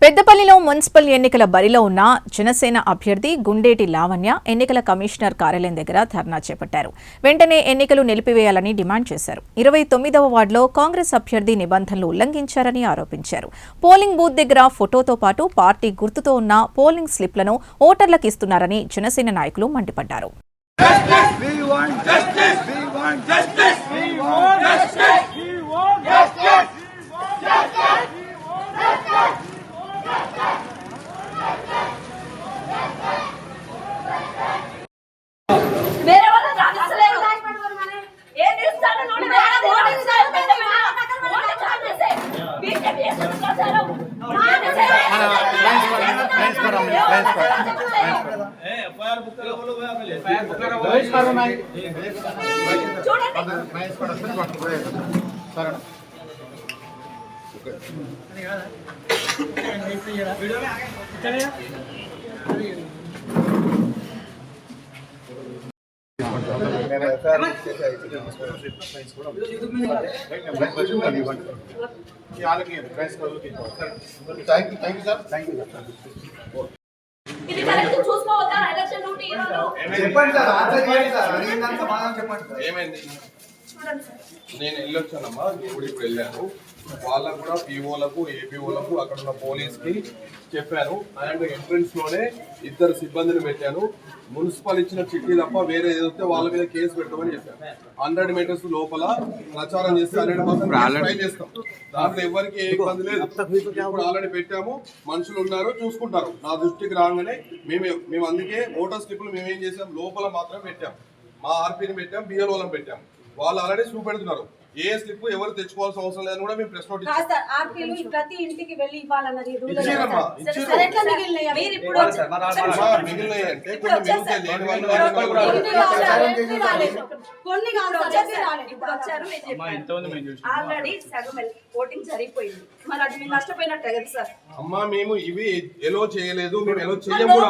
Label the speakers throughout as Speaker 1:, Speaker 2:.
Speaker 1: పెద్దపల్లిలో మున్సిపల్ ఎన్నికల బరిలో ఉన్న జనసేన అభ్యర్థి గుండేటి లావణ్య ఎన్నికల కమిషనర్ కార్యాలయం దగ్గర ధర్నా చేపట్టారు. వెంటనే ఎన్నికలు నిలిపివేయాలని డిమాండ్ చేశారు. 29వ వార్డులో కాంగ్రెస్ అభ్యర్థి నిబంధనలు ఉల్లంఘించారని ఆరోపించారు. పోలింగ్ బూత్ దగ్గర ఫోటోతో పాటు పార్టీ గుర్తుతో ఉన్న పోలింగ్ స్లిప్లను ఓటర్లకు ఇస్తున్నారని జనసేన నాయకులు మండిపడ్డారు.
Speaker 2: నేను వెళ్ళొచ్చానమ్మా, ఇప్పుడు వెళ్ళాను. వాళ్ళకు కూడా పీఓలకు ఏపీఓలకు అక్కడ ఉన్న పోలీస్కి చెప్పాను. అండ్ ఎంట్రన్స్ లోనే 2 సిబ్బందిని పెట్టాను. మున్సిపల్ ఇచ్చిన చిట్టి తప్ప వేరే ఏదైతే వాళ్ళ మీద కేసు పెట్టమని చెప్పాను. 100 మీటర్స్ లోపల ప్రచారం చేస్తే 100% ఫైల్ చేస్తాం. దాంట్లో ఎవరికి ఏ ఇబ్బంది లేదు. ఇప్పుడు ఆల్రెడీ పెట్టాము, మనుషులు ఉన్నారు, చూసుకుంటారు. నా దృష్టికి రాగానే మేము అందుకే ఓటర్ స్లిప్లు మేమేం చేసాం, లోపల మాత్రమే పెట్టాం. మా ఆర్పీని పెట్టాం, బిఎల్ఓలను పెట్టాం. వాళ్ళు ఆల్రెడీ చూపెడుతున్నారు. ఏ స్లిప్ ఎవరు తెచ్చుకోవాల్సిన అవసరం లేదని కూడా మేము ప్రెస్ నోట్
Speaker 3: ప్రతి ఇంటికి వెళ్ళి ఇవ్వాలన్నది
Speaker 4: ఆల్రెడీ సగం ఓటింగ్ జరిగిపోయింది. మరి అది మేము నష్టపోయినట్టే కదా సార్.
Speaker 2: అమ్మా మేము ఇవి ఎలో చేయలేదు, మేము ఎలో చేయము కూడా.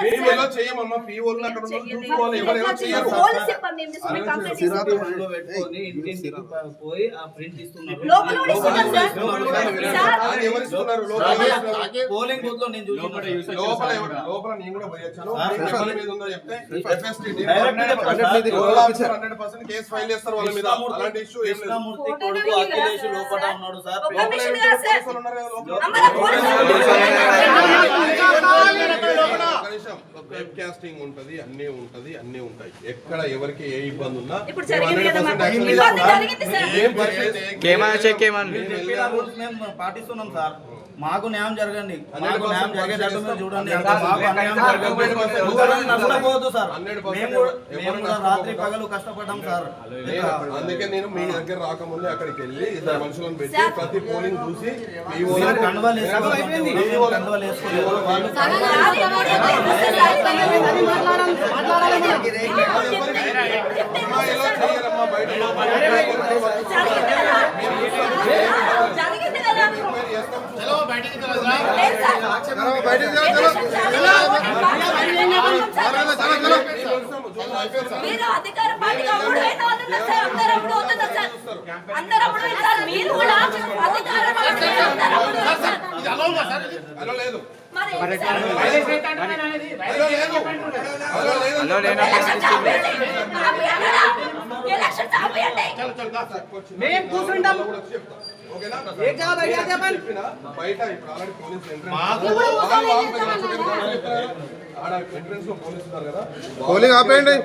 Speaker 2: మేము ఎలో చేయమమ్మా, పీఓలు అక్కడ చూసుకోవాలి, ఎవరు ఎలో చేయరు.
Speaker 5: పోయి ఆ ప్రింట్ ఇస్తున్నారు. పోలింగ్ బూత్ లో నేను
Speaker 2: లోపల నేను కూడా పోయి వచ్చాను. మీద ఉందో చెప్తే 100% కేసు ఫైల్ చేస్తారు వాళ్ళ మీద. అలాంటి ఇష్యూ ఏం లేదు.
Speaker 5: కొడుకు అఖిలేష్ లోపల ఉన్నాడు సార్.
Speaker 2: వెబ్ కాస్టింగ్ ఉంటది, అన్ని ఉంటాయి. ఎక్కడ ఎవరికి ఏ ఇబ్బంది ఉన్నా
Speaker 5: మేము పాటిస్తున్నాం సార్. మాకు న్యాయం జరగండి, మాకు న్యాయం జరిగేటట్టు మీరు చూడండి. నష్టపోవద్దు సార్. మేము రాత్రి పగలు కష్టపడ్డాం సార్.
Speaker 2: అందుకే నేను మీ దగ్గర రాకముందే అక్కడికి వెళ్ళి 2 మనుషులను పెట్టి ప్రతి పోలింగ్ చూసి
Speaker 5: కండువాలు
Speaker 4: మీరు అధికార పార్టీగా అందరూ మీరు కూడా అధికార
Speaker 2: లేదు. బయట ఎంట్రెన్స్ లో పోలీసు ఉన్నారు కదా, పోలింగ్ ఆపేయండి.